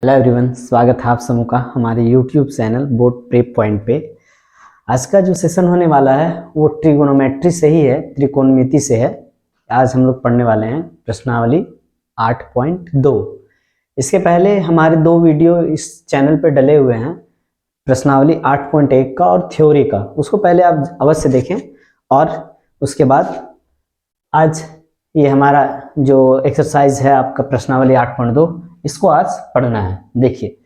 Hello everyone, स्वागत है आप सबों का हमारे YouTube channel board prep point पे। आज का जो सेशन होने वाला है वो ट्रिगोनोमेट्री से ही है, त्रिकोणमिति से है। आज हम लोग पढ़ने वाले हैं प्रश्नावली 8.2। इसके पहले हमारे दो वीडियो इस चैनल पे डले हुए हैं, प्रश्नावली 8.1 का और थ्योरी का। उसको पहले आप अवश्य देखें और उसके बाद आज ये हमारा जो एक्सरसाइज है आपका प्रश्नावली 8.2, इसको आज पढ़ना है। देखिए,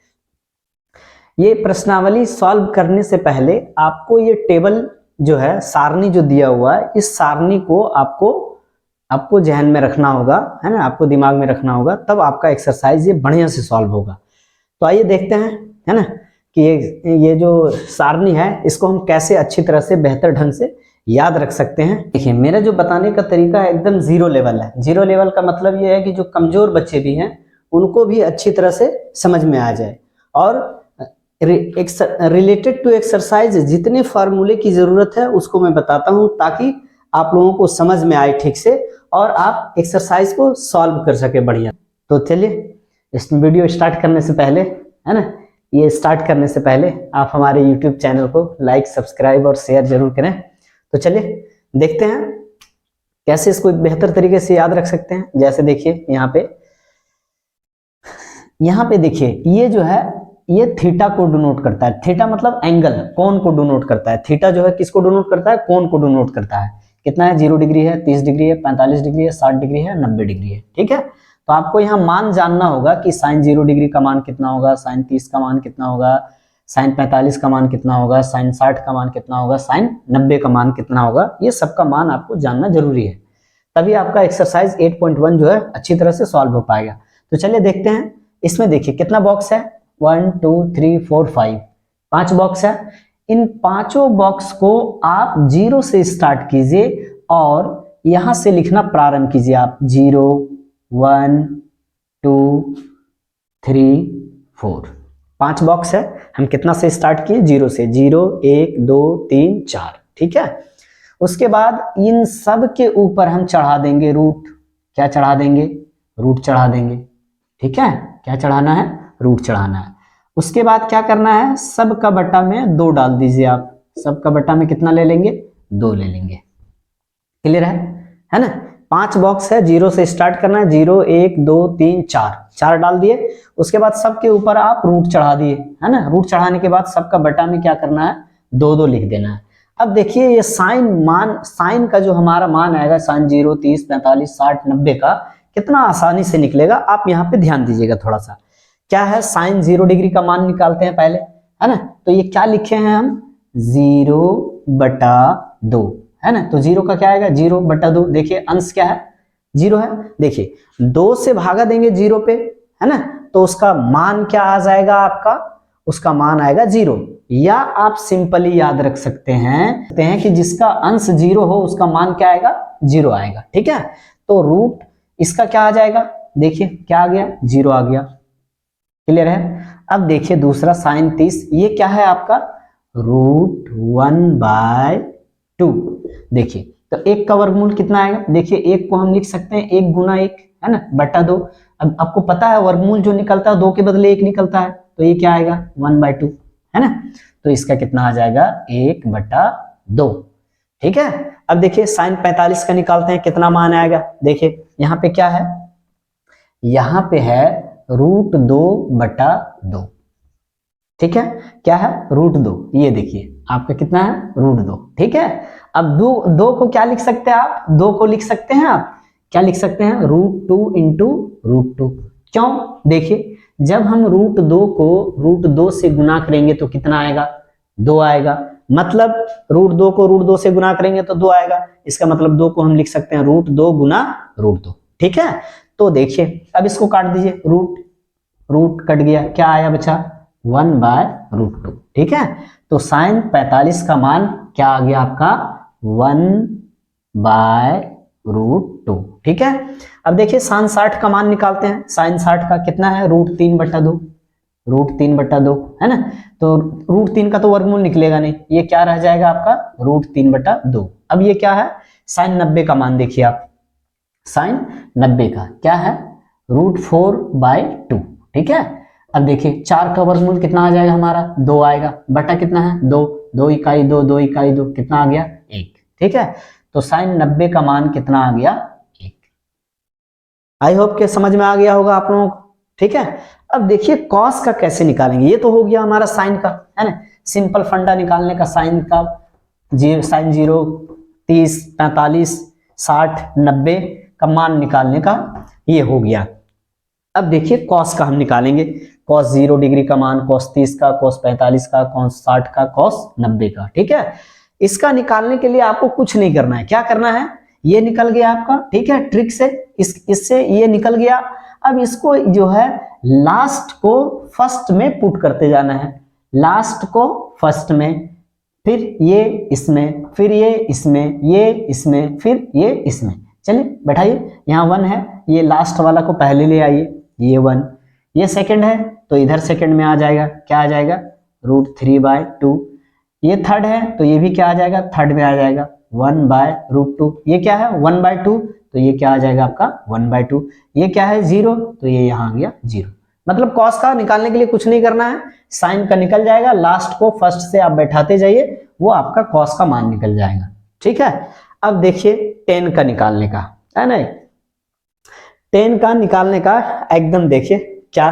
ये प्रश्नावली सॉल्व करने से पहले आपको ये टेबल जो है, सारणी जो दिया हुआ है, इस सारणी को आपको ध्यान में रखना होगा, है ना, आपको दिमाग में रखना होगा, तब आपका एक्सरसाइज ये बढ़िया से सॉल्व होगा। तो आइए देखते हैं, है ना, कि ये जो सारणी है इसको हम कैसे अच्छी तरह से बेहतर ढंग से याद रख सकते हैं। देखिए, मेरा जो बताने का तरीका है एकदम जीरो लेवल है। जीरो लेवल का मतलब ये है कि जो कमजोर बच्चे भी हैं उनको भी अच्छी तरह से समझ में आ जाए। और रिलेटेड टू एक्सरसाइज जितने फार्मूले की जरूरत है उसको मैं बताता हूं, ताकि आप लोगों को समझ में आए ठीक से और आप एक्सरसाइज को सॉल्व कर सके बढ़िया। तो चलिए, इस वीडियो स्टार्ट करने से पहले, है ना, ये स्टार्ट करने से पहले आप हमारे YouTube चैनल को लाइक, सब्सक्राइब और शेयर जरूर करें। तो चलिए देखते हैं कैसे इसको बेहतर तरीके से याद रख सकते हैं। जैसे देखिए, यहाँ पे देखिए, ये जो है ये थीटा को डिनोट करता है। थीटा मतलब एंगल, कोण को डिनोट करता है। थीटा जो है किसको डिनोट करता है? कोण को डिनोट करता है। कितना है? 0 डिग्री है, 30 डिग्री है, 45 डिग्री है, 60 डिग्री है, 90 डिग्री है। ठीक है, तो आपको यहाँ मान जानना होगा कि साइन 0 डिग्री का मान कितना होगा, साइन 30 का मान कितना होगा, साइन 45 का मान कितना होगा, साइन 60 का मान कितना होगा, साइन 90 का मान कितना होगा। ये सबका मान आपको जानना जरूरी है, तभी आपका एक्सरसाइज 8.1 जो है अच्छी तरह से सॉल्व हो पाएगा। तो चलिए देखते हैं। इसमें देखिए कितना बॉक्स है, 1 2 3 4 5, 5 बॉक्स है। इन पांचों बॉक्स को आप 0 से स्टार्ट कीजिए और यहां से लिखना प्रारंभ कीजिए। आप 0 1 2 3 4, 5 बॉक्स है। हम कितना से स्टार्ट किए? 0 से। 0 1 2 3 4, ठीक है। उसके बाद इन सब के ऊपर हम चढ़ा देंगे रूट। क्या चढ़ा देंगे? रूट चढ़ा देंगे। ठीक है, क्या चढ़ाना है? रूट चढ़ाना है। उसके बाद क्या करना है? सब का बटा में 2 डाल दीजिए आप। सब का बटा में कितना ले लेंगे? 2 ले लेंगे। क्लियर है ना? 5 बॉक्स है, 0 से स्टार्ट करना है। 0 1 2 3 4, 4 डाल दिए। उसके बाद सबके ऊपर आप रूट चढ़ा दिए, है ना। रूट चढ़ाने के बाद सबका बटा में क्या करना है? 2 2 लिख देना है। अब देखिए, ये साइन का जो हमारा मान आएगा, साइन 0 30 45 60 90 का, कितना आसानी से निकलेगा। आप यहाँ पे ध्यान दीजिएगा थोड़ा सा। क्या है? साइन 0 डिग्री का मान निकालते हैं पहले, है ना। तो ये क्या लिखे हैं हम? 0/2, है ना। तो 0 का क्या आएगा? 0/2। देखिए अंश क्या है? 0 है। देखिए 2 से भागा देंगे 0 पे, है ना, तो उसका मान क्या आ जाएगा आपका? उसका मान आएगा 0। या आप सिंपली याद रख सकते हैं कि जिसका अंश 0 हो उसका मान क्या आएगा? 0 आएगा। ठीक है, तो रूट इसका क्या आ जाएगा? देखिए क्या आ गया? 0 आ गया। क्लियर है। अब देखिए दूसरा साइन 30, ये क्या है आपका? √1/2। देखिए, तो 1 का वर्गमूल कितना आएगा? देखिए 1 को हम लिख सकते हैं 1 गुना 1, है ना, बटा 2। अब आपको पता है वर्गमूल जो निकलता है 2 के बदले 1 निकलता है, तो ये क्या आएगा? 1/2, है ना। तो इसका कितना आ जाएगा? 1/2। ठीक है। अब देखिए साइन 45 का निकालते हैं, कितना मान आएगा? देखिए यहाँ पे क्या है? यहाँ पे है √2/2। ठीक है, क्या है? √2। ये देखिए आपका कितना है? √2। ठीक है। अब दो को क्या लिख सकते हैं आप? 2 को लिख सकते हैं आप, क्या लिख सकते हैं? √2 × √2। क्यों? देखिए जब हम √2 को √2 से गुना करेंगे तो कितना आएगा? 2 आएगा। मतलब √2 को √2 से गुना करेंगे तो 2 आएगा। इसका मतलब 2 को हम लिख सकते हैं √2 गुना √2। ठीक है, तो देखिए अब इसको काट दीजिए। रूट कट गया, क्या आया बचा? 1/√2। ठीक है, तो साइन 45 का मान क्या आ गया आपका? 1/√2। ठीक है। अब देखिए साइन 60 का मान निकालते हैं। साइन 60 का कितना है? √3/2। √3/2, है ना। तो √3 का तो वर्गमूल निकलेगा नहीं, ये क्या रह जाएगा आपका? √3/2। अब ये क्या है? साइन 90 का मान देखिए आप। साइन 90 का क्या है? √4/2। ठीक है, अब देखिए 4 का वर्गमूल कितना आ जाएगा हमारा, 2 आएगा, बटा कितना है 2, 2 इकाई 2, 2 इकाई 2, कितना आ गया 1। ठीक है, तो साइन 90 का मान कितना आ गया 1। आई होप के समझ में आ गया होगा आप लोगों को। ठीक है, अब देखिए कॉस का कैसे निकालेंगे। ये तो हो गया हमारा साइन का, है ना, सिंपल फंडा निकालने का साइन का, साइन 0, 30, 45, 60, 90 का मान निकालने का ये हो गया। अब देखिए कॉस का हम निकालेंगे, कॉस 0 डिग्री का मान, कॉस 30 का, कॉस 45 का, कॉस 60 का, कॉस 90 का। ठीक है, इसका निकालने के लिए आपको कुछ नहीं करना है, क्या करना है, ये निकल गया आपका, ठीक है, ट्रिक से इससे ये निकल गया। अब इसको जो है लास्ट को फर्स्ट में पुट करते जाना है, लास्ट को फर्स्ट में, फिर ये इसमें, फिर ये इसमें, ये इसमें, फिर ये इसमें। चलिए बैठाइए, यहाँ 1 है, ये लास्ट वाला को पहले ले आइए, ये 1, ये सेकंड है तो इधर सेकंड में आ जाएगा, क्या आ जाएगा √3/2। ये थर्ड है तो ये भी क्या आ जाएगा, थर्ड में आ जाएगा 1/√2। ये क्या है 1/2 तो ये क्या आ जाएगा आपका 1/2। ये क्या है 0 तो ये यहाँ आ गया 0। मतलब कॉस का निकालने के लिए कुछ नहीं करना है, साइन का निकल जाएगा, लास्ट को फर्स्ट से आप बैठाते जाइए, वो आपका कॉस का मान निकल जाएगा। ठीक है, अब देखिए टेन का निकालने का है ना, टेन का निकालने का एकदम देखिए क्या,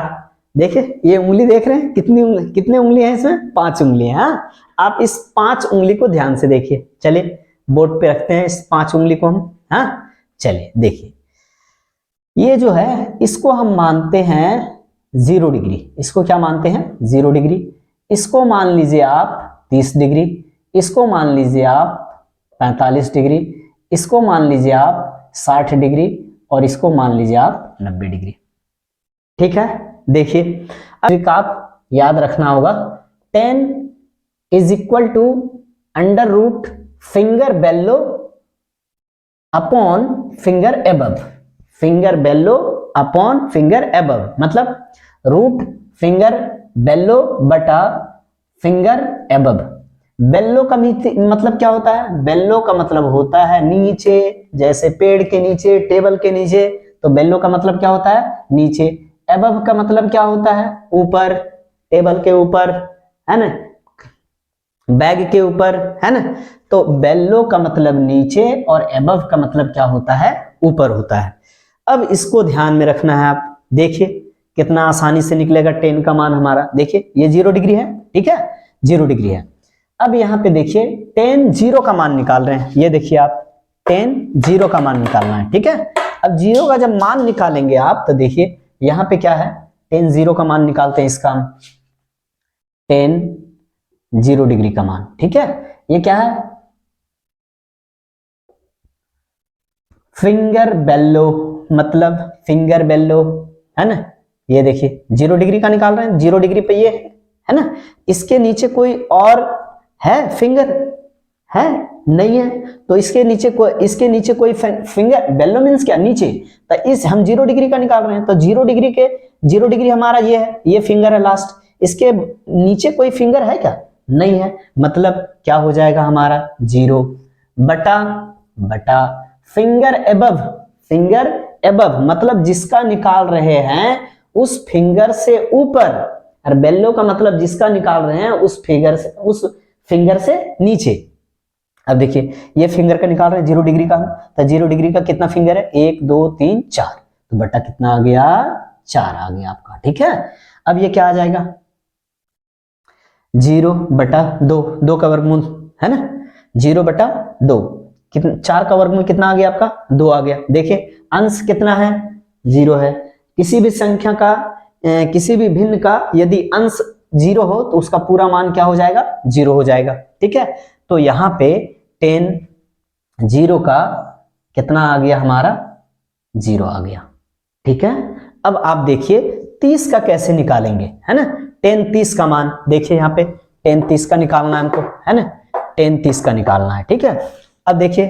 देखिए ये उंगली देख रहे हैं, कितने उंगली है इसमें, 5 उंगली है। हाँ, आप इस 5 उंगली को ध्यान से देखिए, चलिए बोर्ड पे रखते हैं इस 5 उंगली को हम। हाँ चलिए देखिए, ये जो है इसको हम मानते हैं 0 डिग्री, इसको क्या मानते हैं 0 डिग्री, इसको मान लीजिए आप 30 डिग्री, इसको मान लीजिए आप 45 डिग्री, इसको मान लीजिए आप 60 डिग्री और इसको मान लीजिए आप 90 डिग्री। ठीक है, देखिए अब आप याद रखना होगा 10 is equal to √ finger below upon finger above, finger below upon finger above, मतलब रूट फिंगर बेलो बटा फिंगर एबव। बेलो का मतलब क्या होता है, बेलो का मतलब होता है नीचे, जैसे पेड़ के नीचे, टेबल के नीचे, तो बेलो का मतलब क्या होता है नीचे। एबव का मतलब क्या होता है ऊपर, टेबल के ऊपर, है ना, बैग के ऊपर, है ना। तो बेलो का मतलब नीचे और एबव का मतलब क्या होता है ऊपर होता है। अब इसको ध्यान में रखना है आप, देखिए कितना आसानी से निकलेगा 10 का मान हमारा। देखिए ये 0 डिग्री है, ठीक है 0 डिग्री है। अब यहाँ पे देखिए 10 0 का मान निकाल रहे हैं, ये देखिए आप 10 0 का मान निकालना है, ठीक है। अब 0 का जब मान निकालेंगे आप तो देखिए यहाँ पे क्या है, 10 0 का मान निकालते हैं, इसका 10 0 डिग्री का मान, ठीक है। ये क्या है फिंगर बेलो, मतलब फिंगर बेलो, है ना। ये देखिए 0 डिग्री का निकाल रहे हैं, 0 डिग्री पे ये है ना, इसके नीचे कोई और है फिंगर है नहीं है, तो इसके नीचे कोई फिंगर, बेलो मींस क्या नीचे, तो इस हम 0 डिग्री का निकाल रहे हैं, तो 0 डिग्री हमारा ये है, ये फिंगर है लास्ट, इसके नीचे कोई फिंगर है क्या, नहीं है, मतलब क्या हो जाएगा हमारा 0 बटा फिंगर एबव, फिंगर एबव मतलब जिसका निकाल रहे हैं उस फिंगर से ऊपर, और बेलो का मतलब जिसका निकाल रहे हैं उस फिंगर से नीचे। अब देखिए ये फिंगर का निकाल रहे हैं 0 डिग्री का, तो 0 डिग्री का कितना फिंगर है 1 2 3 4, तो बटा कितना आ गया 4 आ गया आपका, ठीक है। अब ये क्या आ जाएगा 0/2, 2 का वर्गमूल है ना, 0/2, कितना 4 का वर्गमूल कितना आ गया आपका 2 आ गया। देखिए अंश कितना है 0 है, किसी भी संख्या का किसी भी भिन्न का यदि अंश 0 हो तो उसका पूरा मान क्या हो जाएगा 0 हो जाएगा, ठीक है। तो यहाँ पे 10 0 का कितना आ गया हमारा 0 आ गया, ठीक है। अब आप देखिए 30 का कैसे निकालेंगे, है ना, 10 30 का मान, देखिए यहाँ पे 10 30 का निकालना है हमको, है ना, 10 30 का निकालना है, ठीक है। अब देखिए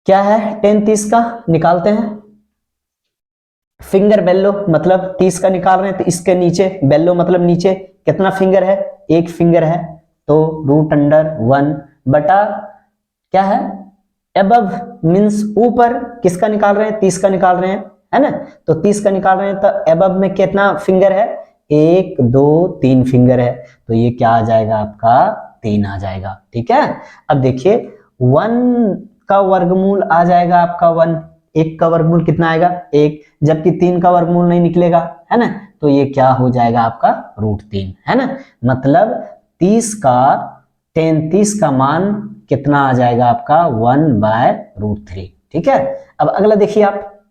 क्या है 10 30 का निकालते हैं, फिंगर बेलो मतलब 30 का निकाल रहे हैं, तो इसके नीचे बेलो मतलब नीचे कितना फिंगर है, एक फिंगर है, तो √1 बटा क्या है एबव मींस ऊपर, किसका निकाल रहे हैं 30 का निकाल रहे हैं, है ना, तो 30 का निकाल रहे हैं, तो एबव में कितना फिंगर है 1 2 3 फिंगर है, तो ये क्या आ जाएगा आपका 3 आ जाएगा। ठीक है, अब देखिए 1 का वर्गमूल आ जाएगा आपका 1, 1 का वर्गमूल कितना आएगा 1, जबकि 3 का वर्गमूल नहीं निकलेगा, है ना, तो ये क्या हो जाएगा आपका √3, है ना। मतलब 33 का मान कितना आ जाएगा आपका 1/√3। ठीक है, अब अगला देखिए आप,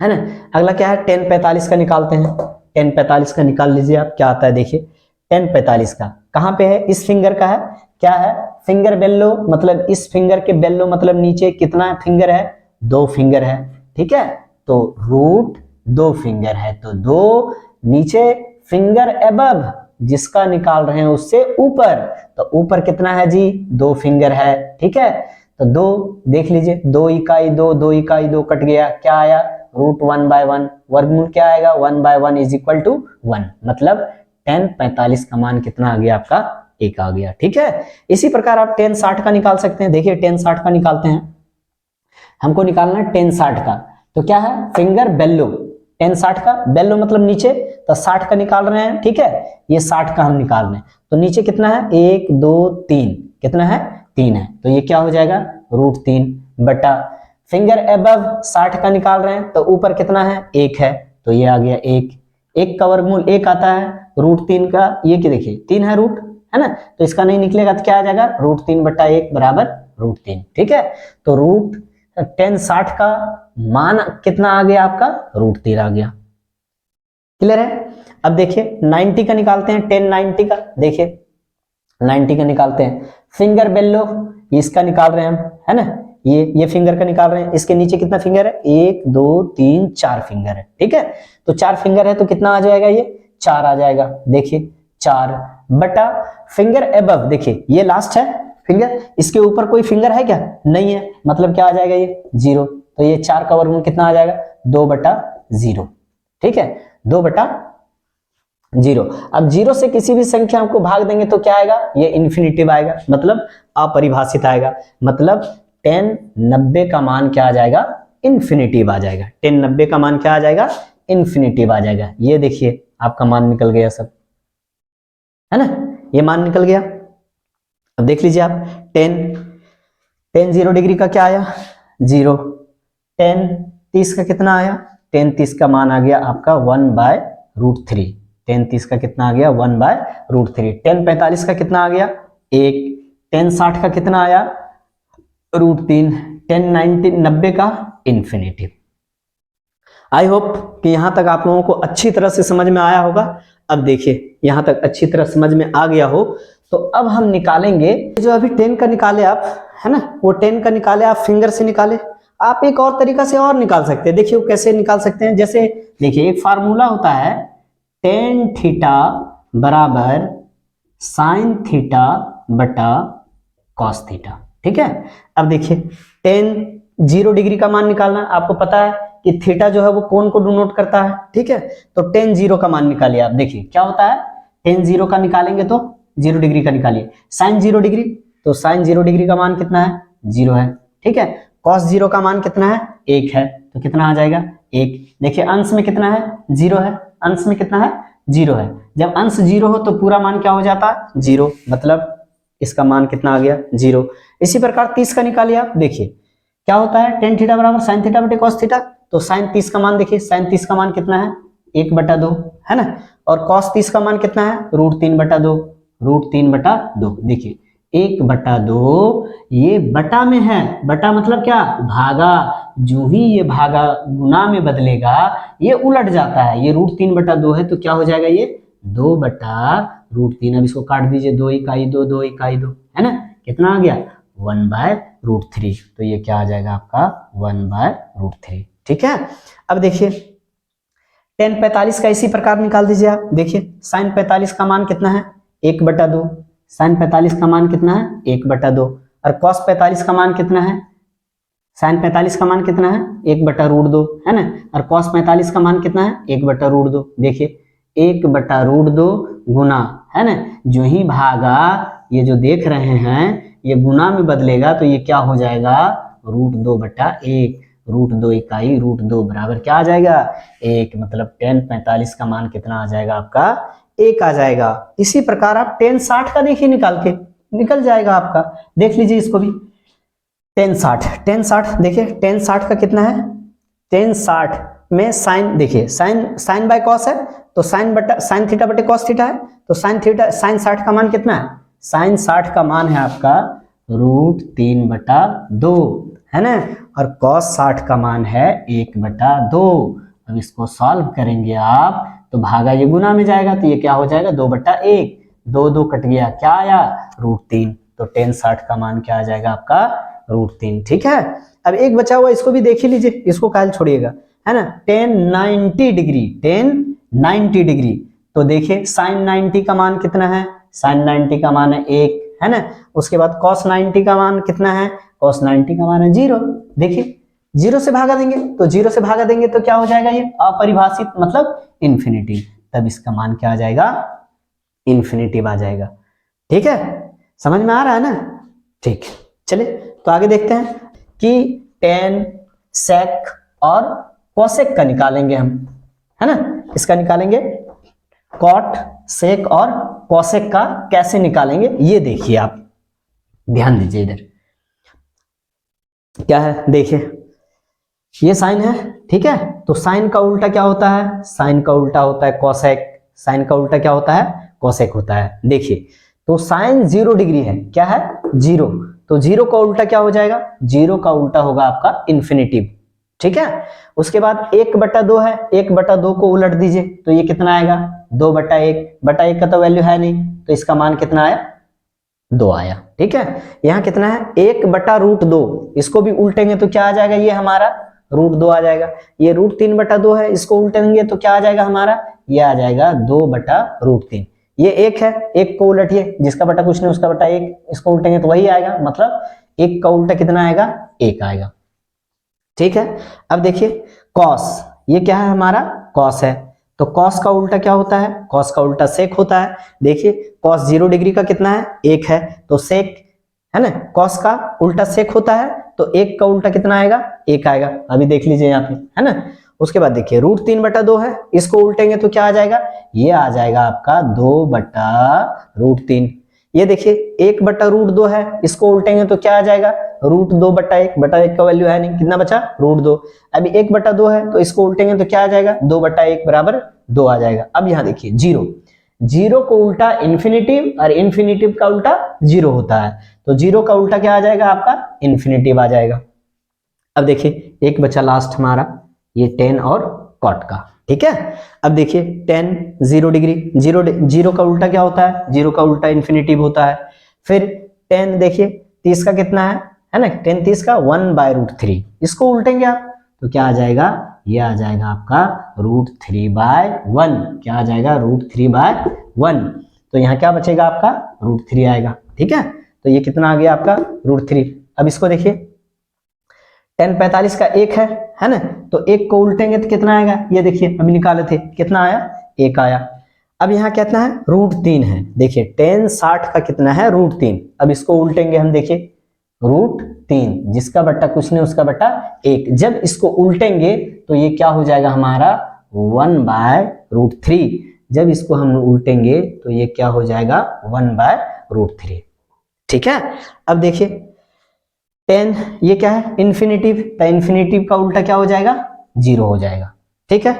है ना, अगला क्या है 10 45 का निकालते हैं। 10 45 का निकाल लीजिए आप, क्या आता है देखिए 10 45 का कहां पे है, इस फिंगर का है, क्या है फिंगर बेल्लो, मतलब इस फिंगर के बेल्लो मतलब नीचे कितना फिंगर है 2 फिंगर है। ठीक है, तो √2 फिंगर है, तो 2 नीचे फिंगर एबव जिसका निकाल रहे हैं उससे ऊपर, तो ऊपर कितना है जी 2 फिंगर है। ठीक है, तो 2 देख लीजिए 2 इकाई 2 2 इकाई 2 कट गया, क्या आया √1/1, वर्गमूल क्या आएगा 1/1 इज इक्वल टू 1, मतलब 10 45 का मान कितना आ गया आपका 1 आ गया। ठीक है, इसी प्रकार आप 10 60 का निकाल सकते हैं। देखिए 10 60 का निकालते हैं, हमको निकालना है 10 60 का, तो क्या है फिंगर बेल्लो, 10 60 का बेल्लो मतलब नीचे, तो 60 का निकाल रहे हैं। ठीक है, ये 60 का हम निकाल रहे हैं, तो नीचे कितना है 1 2 3, कितना है 3 है, तो ये क्या हो जाएगा √3 बटा फिंगर एबव 60 का निकाल रहे हैं, तो ऊपर कितना है 1 है, तो ये आ गया 1, 1 का वर्गमूल 1 आता है, √3 का ये क्या देखिए 3 है रूट, है ना, तो इसका नहीं निकलेगा तो क्या आ जाएगा √3 बटा 1 बराबर √3। ठीक है, तो 10 60 का मान कितना आ गया आपका √3 आ गया। क्लियर है, अब देखिए 90 का निकालते हैं, 10 90 का, देखिए 90 का निकालते हैं, फिंगर बेल्लो इसका निकाल रहे हैं हम, है ना, ये फिंगर का निकाल रहे हैं, इसके नीचे कितना फिंगर है 1 2 3 4 फिंगर है। ठीक है, तो 4 फिंगर है तो कितना आ जाएगा ये 4 आ जाएगा, देखिए 4 बटा फिंगर एबव, देखिए ये लास्ट है फिंगर, इसके ऊपर कोई फिंगर है क्या नहीं है, मतलब क्या आ जाएगा ये 0, तो ये 4 का वर्गमूल कितना आ जाएगा 2/0। ठीक है, 2/0। अब 0 से किसी भी संख्या को भाग देंगे तो क्या आएगा ये इन्फिनिटिव आएगा, मतलब अपरिभाषित आएगा, मतलब 10 90 का मान क्या आ जाएगा इन्फिनिटिव आ जाएगा, 10 90 का मान क्या आ जाएगा इन्फिनिटिव आ जाएगा। ये देखिए आपका मान निकल गया सब, है ना, ये मान निकल गया। अब देख लीजिए आप 10 0 डिग्री का क्या आया 0, 10 30 का कितना आया 10 30 का मान आ गया आपका 1/√3, 10 30 का कितना आ गया 1/√3, 10 45 का कितना आ गया 1, 10 60 का कितना आया √3, 10 90 का इन्फिनिटिव। आई होप कि यहां तक आप लोगों को अच्छी तरह से समझ में आया होगा। अब देखिए यहां तक अच्छी तरह समझ में आ गया हो तो अब हम निकालेंगे जो अभी 10 का निकाले आप, है ना, वो 10 का निकाले आप फिंगर से निकाले, आप एक और तरीका से और निकाल सकते हैं। देखिए वो कैसे निकाल सकते हैं, जैसे देखिए एक फार्मूला होता है tan थीटा बराबर sin थीटा बटा cos थीटा। ठीक है, अब देखिए tan 0 डिग्री का मान निकालना, आपको पता है कि थीटा जो है वो कोण को डिनोट करता है। ठीक है, तो tan 0 का मान निकालिए आप, देखिए क्या होता है tan 0 का निकालेंगे तो 0 डिग्री का निकालिए, sin 0 डिग्री, तो sin 0 डिग्री का मान कितना है 0 है। ठीक है, cos 0 का मान कितना है 1 है, तो कितना आ जाएगा 1। देखिए अंश में कितना है 0 है, अंश में कितना है 0 है, जब अंश 0 हो तो पूरा मान क्या हो जाता है 0, मतलब इसका मान कितना आ गया 0। इसी प्रकार 30 का निकालिए आप, देखिए क्या होता है tan थीटा बराबर sin थीटा बटे cos थीटा, तो sin 30 का मान देखिए sin 30 का मान कितना है 1/2, है ना, और cos 30 का मान कितना है √3/2, √3/2, देखिए 1/2, ये बटा में है, बटा मतलब क्या भागा, जो ही ये भागा गुना में बदलेगा ये उलट जाता है, ये √3/2 है तो क्या हो जाएगा ये 2/√3। अब इसको काट दीजिए, 2 इकाई 2 2 इकाई 2, है ना, कितना आ गया 1/√3, तो ये क्या आ जाएगा आपका 1/√3। ठीक है, अब देखिए tan 45 का इसी प्रकार निकाल दीजिए आप, देखिए sin 45 का मान कितना है 1/2, sin 45 का मान कितना है 1/2, और cos 45 का मान कितना है, sin 45 का मान कितना है 1/√2, है ना, और cos 45 का मान कितना है 1/√2, देखिए 1/√2 गुना, है ना, जो ही भागा ये जो देख रहे हैं ये गुना में बदलेगा तो ये क्या हो जाएगा √2/1, √2 इकाई √2 बराबर क्या आ जाएगा 1, मतलब tan 45 का मान कितना आ जाएगा आपका 1 आ जाएगा। इसी प्रकार आप tan 60 का देखिए निकाल के निकल जाएगा आपका, देख लीजिए इसको भी। tan 60 देखिए tan 60 का कितना है, tan 60 में साइन देखिए साइन बाय कॉस है, तो साइन थीटा बटे कॉस थीटा है, तो साइन 60 का मान कितना है, साइन 60 का मान है आपका √3/2 है ना, और कॉस 60 का मान है 1/2। अब इसको सॉल्व करेंगे आप तो भागा ये गुना में जाएगा, तो ये क्या हो जाएगा 2/1, 2 कट गया, क्या आया √3, तो tan 60 का मान क्या आ जाएगा आपका √3। ठीक है, अब एक बचा हुआ इसको भी देख ही लीजिए, इसको काल छोड़िएगा, है ना, tan 90 डिग्री, तो देखिए sin 90 का मान कितना है, sin 90 का मान है 1, है ना, उसके बाद cos 90 का मान कितना है, cos 90 का मान है 0, देखिए 0 से भागा देंगे, तो 0 से भागा देंगे तो क्या हो जाएगा, ये अपरिभाषित मतलब इन्फिनिटी, तब इसका मान क्या आ जाएगा इन्फिनिटिव आ जाएगा। ठीक है, समझ में आ रहा है ना, ठीक, चलिए तो आगे देखते हैं कि tan sec और cosec का निकालेंगे हम, है ना, इसका निकालेंगे cot sec और cosec का कैसे निकालेंगे ये देखिए, आप ध्यान दीजिए इधर क्या है, देखिए ये साइन है, ठीक है, तो साइन का उल्टा क्या होता है, साइन का उल्टा होता है cosec, साइन का उल्टा क्या होता है cosec होता है। देखिए तो साइन 0 डिग्री है, क्या है 0, तो 0 का उल्टा क्या हो जाएगा, 0 का उल्टा होगा आपका इन्फिनिटिव। ठीक है, उसके बाद 1/2 है, 1/2 को उलट दीजिए तो ये कितना आएगा 2/1 का तो वैल्यू है नहीं, तो इसका मान कितना आया 2 आया। ठीक है, यहाँ कितना है 1/√2, इसको भी उल्टेंगे तो क्या आ जाएगा, ये हमारा √2 आ जाएगा, ये √3/2 है, इसको उल्टेंगे तो क्या आ जाएगा हमारा, ये आ जाएगा 2/√3, ये 1 है, 1 को उलटिए, जिसका बटा कुछ नहीं उसका बटा 1, इसको उल्टेंगे तो वही आएगा, मतलब 1 का उल्टा कितना आएगा 1 आएगा। ठीक है, अब देखिए cos, ये क्या है हमारा cos है, तो cos का उल्टा क्या होता है, cos का उल्टा sec होता है। देखिए cos 0 डिग्री का कितना है 1 है, तो sec है ना, cos का उल्टा sec होता है, तो 1 का उल्टा कितना आएगा 1 आएगा, अभी देख लीजिए यहाँ पे, है ना। उसके बाद देखिए √3/2 है, इसको उल्टेंगे तो क्या आ जाएगा, ये आ जाएगा आपका 2/√3। ये देखिए 1/√2 है, इसको उल्टेंगे तो क्या आ जाएगा √2/1 का वैल्यू है नहीं, कितना बचा √2, अभी 1/2 है, तो इसको उल्टेंगे तो क्या आ जाएगा 2/1 बराबर 2 आ जाएगा। अब यहाँ देखिए 0 को उल्टा इन्फिनिटिव, और इन्फिनिटिव का उल्टा 0 होता है, तो 0 का उल्टा क्या आ जाएगा आपका इन्फिनिटिव आ जाएगा। अब देखिए एक बचा लास्ट हमारा ये tan और cot का। ठीक है, अब देखिए tan 0 डिग्री, 0 का उल्टा क्या होता है, 0 का उल्टा इन्फिनिटिव होता है। फिर tan देखिए 30 का कितना है ना, tan 30 का 1/√3, इसको उल्टेंगे आप तो क्या आ जाएगा, ये आ जाएगा आपका √3/1, क्या आ जाएगा √3/1, तो यहाँ क्या बचेगा आपका √3 आएगा। ठीक है, तो ये कितना आ गया आपका √3। अब इसको देखिए tan 45 का 1 है ना, तो 1 को उल्टेंगे तो कितना आएगा, ये देखिए अभी निकाले थे कितना आया 1 आया। अब यहाँ कितना है √3 है, देखिए tan 60 का कितना है √3, अब इसको उल्टेंगे हम, देखिए √3 जिसका बट्टा कुछ नहीं उसका बट्टा 1, जब इसको उल्टेंगे तो ये क्या हो जाएगा हमारा 1/√3, जब इसको हम उल्टेंगे तो ये क्या हो जाएगा 1/√3। ठीक है, अब देखिए tan ये क्या है इन्फिनिटिव, तो इन्फिनिटिव का उल्टा क्या हो जाएगा 0 हो जाएगा। ठीक है,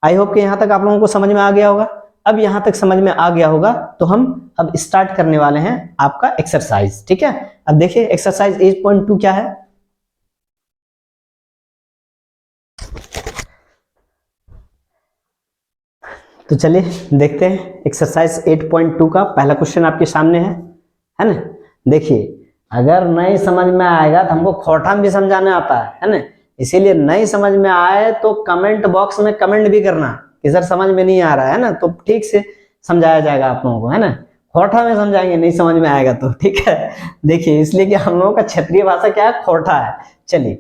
आई होप कि यहाँ तक आप लोगों को समझ में आ गया होगा। अब यहाँ तक समझ में आ गया होगा तो हम अब स्टार्ट करने वाले हैं आपका एक्सरसाइज। ठीक है, अब देखिए एक्सरसाइज 8.2 क्या है, तो चलिए देखते हैं एक्सरसाइज 8.2 का पहला क्वेश्चन आपके सामने है ना। देखिए अगर नहीं समझ में आएगा तो हमको खोटा भी समझाने आता है ना, इसीलिए नहीं समझ में आए तो कमेंट बॉक्स में कमेंट भी करना कि सर समझ में नहीं आ रहा है ना, तो ठीक से समझाया जाएगा आप लोगों को, है ना। खोटा में समझाएंगे नहीं समझ में आएगा तो, ठीक है। देखिए इसलिए कि हम लोगों का क्षेत्रीय भाषा क्या है खोटा है। चलिए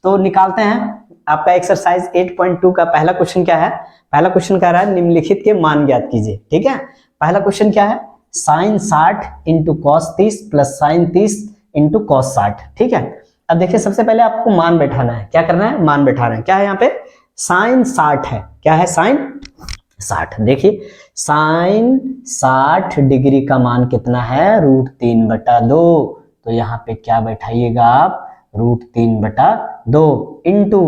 तो निकालते हैं आपका एक्सरसाइज 8.2 का पहला क्वेश्चन क्या है। पहला क्वेश्चन कह रहा है निम्नलिखित के मान ज्ञात कीजिए। ठीक है, पहला क्वेश्चन क्या है, sin 60 into cos 30 plus sin 30 into cos 60। ठीक है, अब देखिए सबसे पहले आपको मान बैठाना है। क्या करना है? मान बैठाना है। क्या है यहाँ पे? साइन 60 है। क्या है? साइन 60। देखिए साइन 60 डिग्री का मान कितना है? √3/2। तो यहाँ पे क्या बैठाइएगा आप? √3/2 इंटू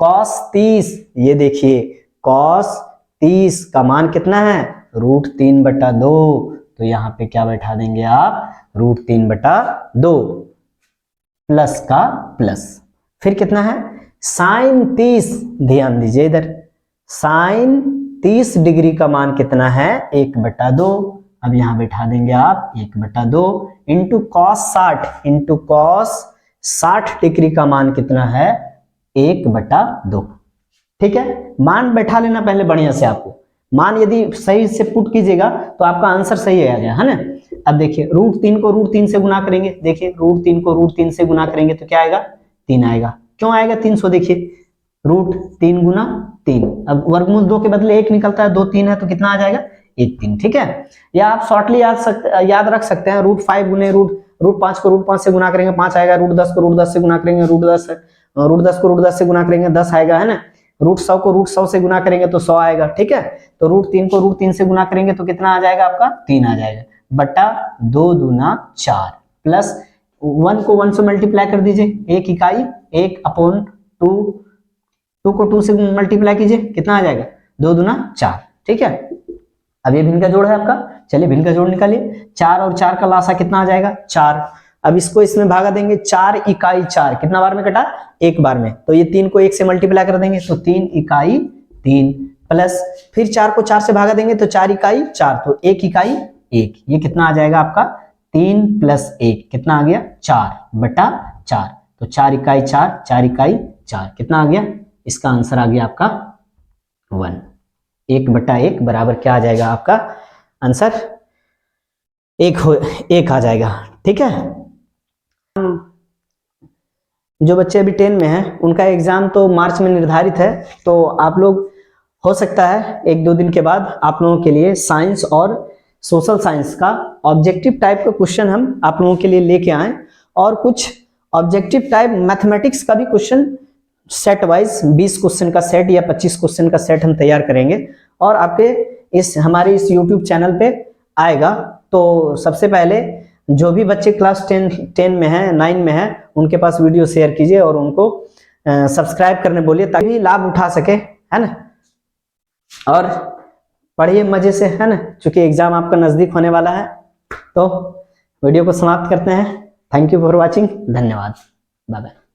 कॉस 30। ये देखिए कॉस 30 का मान कितना है? √3/2। तो यहाँ पे क्या बैठा देंगे आप? √3/2 प्लस का प्लस। फिर कितना है? साइन 30। ध्यान दीजिए इधर, साइन 30 डिग्री का मान कितना है? 1/2। अब यहां बैठा देंगे आप 1/2 into cos 60। Into cos 60 degree का मान कितना है? 1/2। ठीक है, मान बैठा लेना पहले बढ़िया से। आपको मान यदि सही से पुट कीजिएगा तो आपका आंसर सही आ गया है ना। अब देखिए √3 को √3 से गुना करेंगे। देखिए √3 को √3 से गुना करेंगे तो क्या आएगा? 3 आएगा। क्यों आएगा 300? देखिए √3 गुना 3। अब वर्गमूल 2 के बदले 1 निकलता है, 2 3 है तो कितना आ जाएगा? 1 3। ठीक है, या आप शॉर्टली याद रख सकते हैं √5 गुने √5 को √5 से गुना करेंगे 5 आएगा। √10 को √10 से गुना करेंगे √10 को √10 से गुना करेंगे 10 आएगा, है ना। √100 को √100 से गुना करेंगे तो 100 आएगा। ठीक है, तो √3 को √3 से गुना करेंगे तो कितना आ जाएगा आपका? 3 आ जाएगा बटा 2 दूना 4 प्लस 1 को 1 से मल्टीप्लाई कर दीजिए 1 इकाई 1/2। 2 को 2 से मल्टीप्लाई कीजिए कितना आ जाएगा? 2 दूना 4। ठीक है, अब ये भिन्न का जोड़ है आपका। चलिए भिन्न का जोड़ निकालिए। 4 और 4 का लासा कितना आ जाएगा? 4। अब इसको इसमें भागा देंगे 4 इकाई 4 कितना बार में कटा? एक बार में। तो ये 3 को 1 से मल्टीप्लाई कर देंगे तो 3 इकाई 3 प्लस फिर 4 को 4 से भागा देंगे तो 4 इकाई 4 तो 1 इकाई 1। ये कितना आ जाएगा आपका? 3 + 1 कितना आ गया? 4/4। तो 4 इकाई 4 4 इकाई 4 कितना आ गया? इसका आंसर आ गया आपका 1। 1/1 बराबर क्या आ जाएगा आपका आंसर? 1 आ जाएगा। ठीक है, जो बच्चे अभी 10 में हैं उनका एग्जाम तो मार्च में निर्धारित है। तो आप लोग हो सकता है 1-2 दिन के बाद आप लोगों के लिए साइंस और सोशल साइंस का ऑब्जेक्टिव टाइप का क्वेश्चन हम आप लोगों के लिए लेके आए और कुछ ऑब्जेक्टिव टाइप मैथमेटिक्स का भी क्वेश्चन सेट वाइज 20 क्वेश्चन का सेट या 25 क्वेश्चन का सेट हम तैयार करेंगे और आपके हमारे इस YouTube चैनल पे आएगा। तो सबसे पहले जो भी बच्चे क्लास 10 में हैं 9 में हैं उनके पास वीडियो शेयर कीजिए और उनको सब्सक्राइब करने बोलिए ताकि लाभ उठा सके, है ना। और पढ़िए मजे से, है ना, क्योंकि एग्जाम आपका नजदीक होने वाला है। तो वीडियो को समाप्त करते हैं। Thank you for watching. धन्यवाद। Bye bye.